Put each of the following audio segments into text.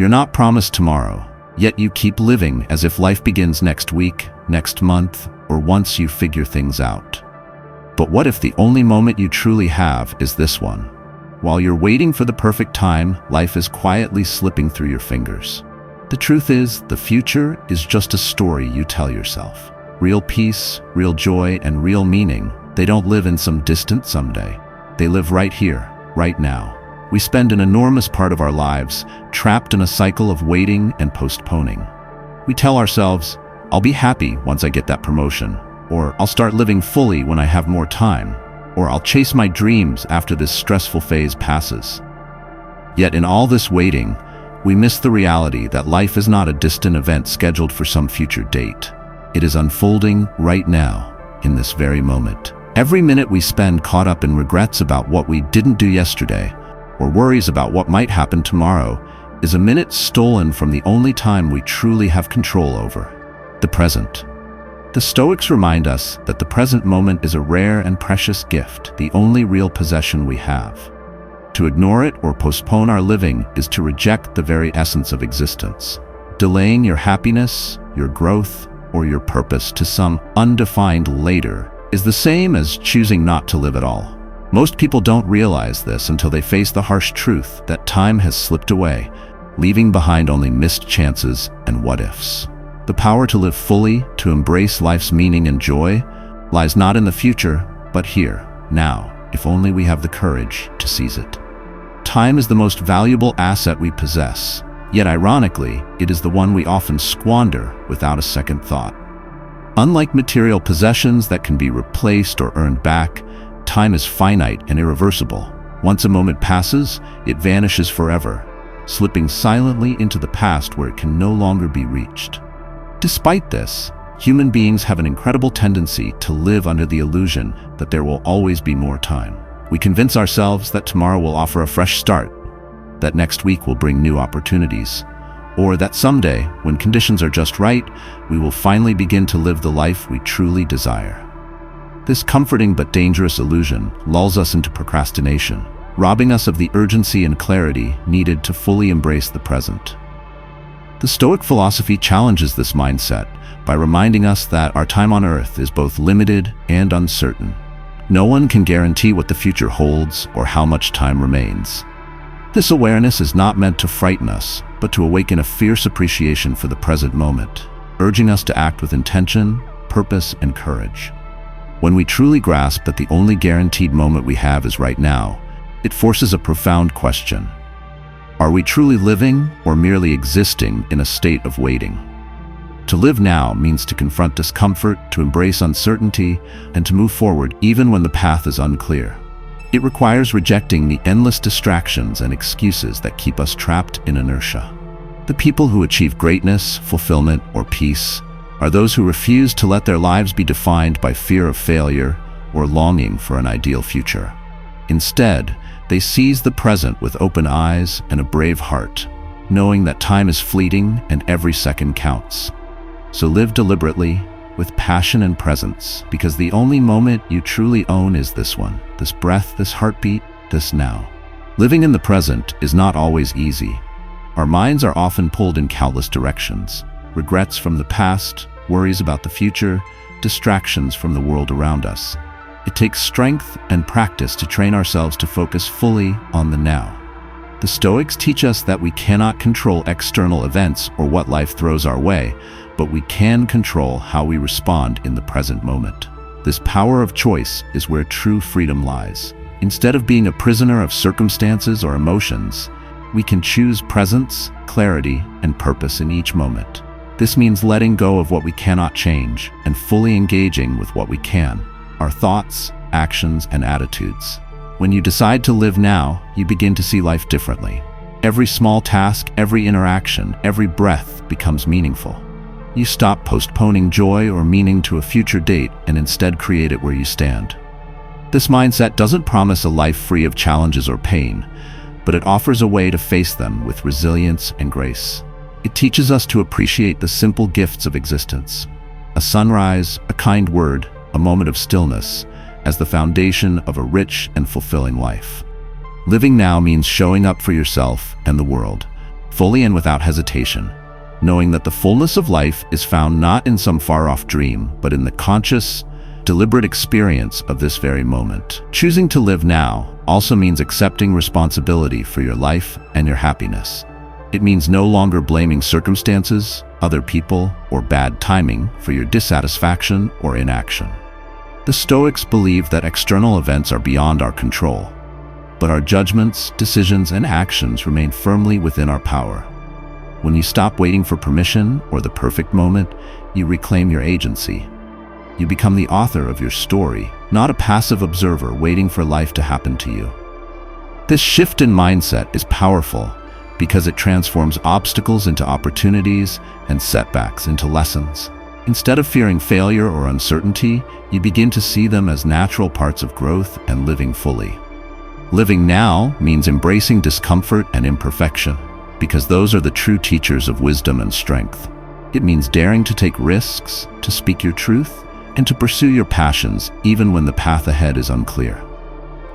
You're not promised tomorrow, yet you keep living as if life begins next week, next month, or once you figure things out. But what if the only moment you truly have is this one? While you're waiting for the perfect time, life is quietly slipping through your fingers. The truth is, the future is just a story you tell yourself. Real peace, real joy, and real meaning, they don't live in some distant someday. They live right here, right now. We spend an enormous part of our lives trapped in a cycle of waiting and postponing. We tell ourselves, I'll be happy once I get that promotion, or I'll start living fully when I have more time, or I'll chase my dreams after this stressful phase passes. Yet in all this waiting, we miss the reality that life is not a distant event scheduled for some future date. It is unfolding right now, in this very moment. Every minute we spend caught up in regrets about what we didn't do yesterday, or worries about what might happen tomorrow, is a minute stolen from the only time we truly have control over, the present. The Stoics remind us that the present moment is a rare and precious gift, the only real possession we have. To ignore it or postpone our living is to reject the very essence of existence. Delaying your happiness, your growth, or your purpose to some undefined later is the same as choosing not to live at all. Most people don't realize this until they face the harsh truth that time has slipped away, leaving behind only missed chances and what-ifs. The power to live fully, to embrace life's meaning and joy, lies not in the future, but here, now, if only we have the courage to seize it. Time is the most valuable asset we possess, yet ironically, it is the one we often squander without a second thought. Unlike material possessions that can be replaced or earned back, time is finite and irreversible. Once a moment passes, it vanishes forever, slipping silently into the past where it can no longer be reached. Despite this, human beings have an incredible tendency to live under the illusion that there will always be more time. We convince ourselves that tomorrow will offer a fresh start, that next week will bring new opportunities, or that someday, when conditions are just right, we will finally begin to live the life we truly desire. This comforting but dangerous illusion lulls us into procrastination, robbing us of the urgency and clarity needed to fully embrace the present. The Stoic philosophy challenges this mindset by reminding us that our time on Earth is both limited and uncertain. No one can guarantee what the future holds or how much time remains. This awareness is not meant to frighten us, but to awaken a fierce appreciation for the present moment, urging us to act with intention, purpose, and courage. When we truly grasp that the only guaranteed moment we have is right now, it forces a profound question. Are we truly living or merely existing in a state of waiting? To live now means to confront discomfort, to embrace uncertainty, and to move forward even when the path is unclear. It requires rejecting the endless distractions and excuses that keep us trapped in inertia. The people who achieve greatness, fulfillment, or peace are those who refuse to let their lives be defined by fear of failure or longing for an ideal future. Instead, they seize the present with open eyes and a brave heart, knowing that time is fleeting and every second counts. So live deliberately, with passion and presence, because the only moment you truly own is this one, this breath, this heartbeat, this now. Living in the present is not always easy. Our minds are often pulled in countless directions. Regrets from the past, worries about the future, distractions from the world around us. It takes strength and practice to train ourselves to focus fully on the now. The Stoics teach us that we cannot control external events or what life throws our way, but we can control how we respond in the present moment. This power of choice is where true freedom lies. Instead of being a prisoner of circumstances or emotions, we can choose presence, clarity, and purpose in each moment. This means letting go of what we cannot change and fully engaging with what we can, our thoughts, actions, and attitudes. When you decide to live now, you begin to see life differently. Every small task, every interaction, every breath becomes meaningful. You stop postponing joy or meaning to a future date and instead create it where you stand. This mindset doesn't promise a life free of challenges or pain, but it offers a way to face them with resilience and grace. It teaches us to appreciate the simple gifts of existence. A sunrise, a kind word, a moment of stillness, as the foundation of a rich and fulfilling life. Living now means showing up for yourself and the world, fully and without hesitation, knowing that the fullness of life is found not in some far-off dream, but in the conscious, deliberate experience of this very moment. Choosing to live now also means accepting responsibility for your life and your happiness. It means no longer blaming circumstances, other people, or bad timing for your dissatisfaction or inaction. The Stoics believe that external events are beyond our control, but our judgments, decisions, and actions remain firmly within our power. When you stop waiting for permission or the perfect moment, you reclaim your agency. You become the author of your story, not a passive observer waiting for life to happen to you. This shift in mindset is powerful because it transforms obstacles into opportunities and setbacks into lessons. Instead of fearing failure or uncertainty, you begin to see them as natural parts of growth and living fully. Living now means embracing discomfort and imperfection, because those are the true teachers of wisdom and strength. It means daring to take risks, to speak your truth, and to pursue your passions even when the path ahead is unclear.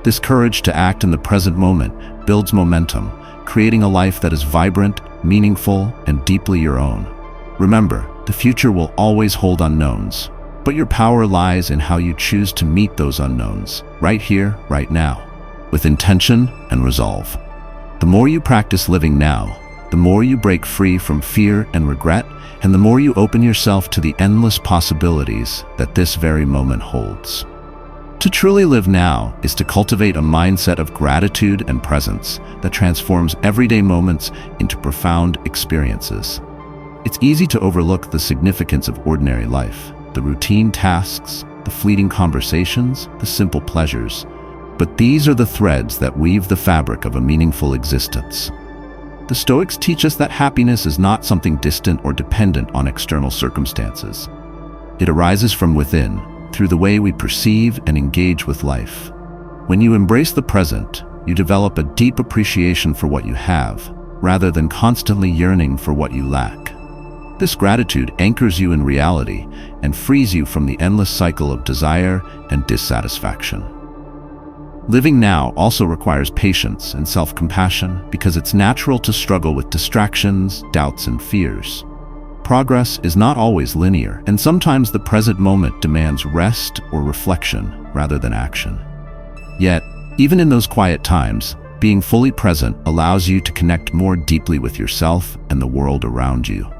This courage to act in the present moment builds momentum, creating a life that is vibrant, meaningful, and deeply your own. Remember, the future will always hold unknowns, but your power lies in how you choose to meet those unknowns, right here, right now, with intention and resolve. The more you practice living now, the more you break free from fear and regret, and the more you open yourself to the endless possibilities that this very moment holds. To truly live now is to cultivate a mindset of gratitude and presence that transforms everyday moments into profound experiences. It's easy to overlook the significance of ordinary life, the routine tasks, the fleeting conversations, the simple pleasures. But these are the threads that weave the fabric of a meaningful existence. The Stoics teach us that happiness is not something distant or dependent on external circumstances. It arises from within, through the way we perceive and engage with life. When you embrace the present, you develop a deep appreciation for what you have, rather than constantly yearning for what you lack. This gratitude anchors you in reality and frees you from the endless cycle of desire and dissatisfaction. Living now also requires patience and self-compassion because it's natural to struggle with distractions, doubts, and fears. Progress is not always linear, and sometimes the present moment demands rest or reflection rather than action. Yet, even in those quiet times, being fully present allows you to connect more deeply with yourself and the world around you.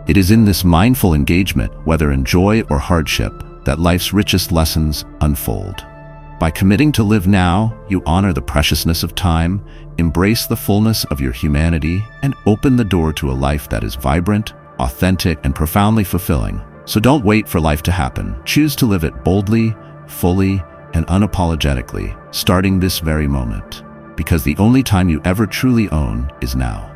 It is in this mindful engagement, whether in joy or hardship, that life's richest lessons unfold. By committing to live now, you honor the preciousness of time, embrace the fullness of your humanity, and open the door to a life that is vibrant, authentic, and profoundly fulfilling. So don't wait for life to happen. Choose to live it boldly, fully, and unapologetically, starting this very moment. Because the only time you ever truly own is now.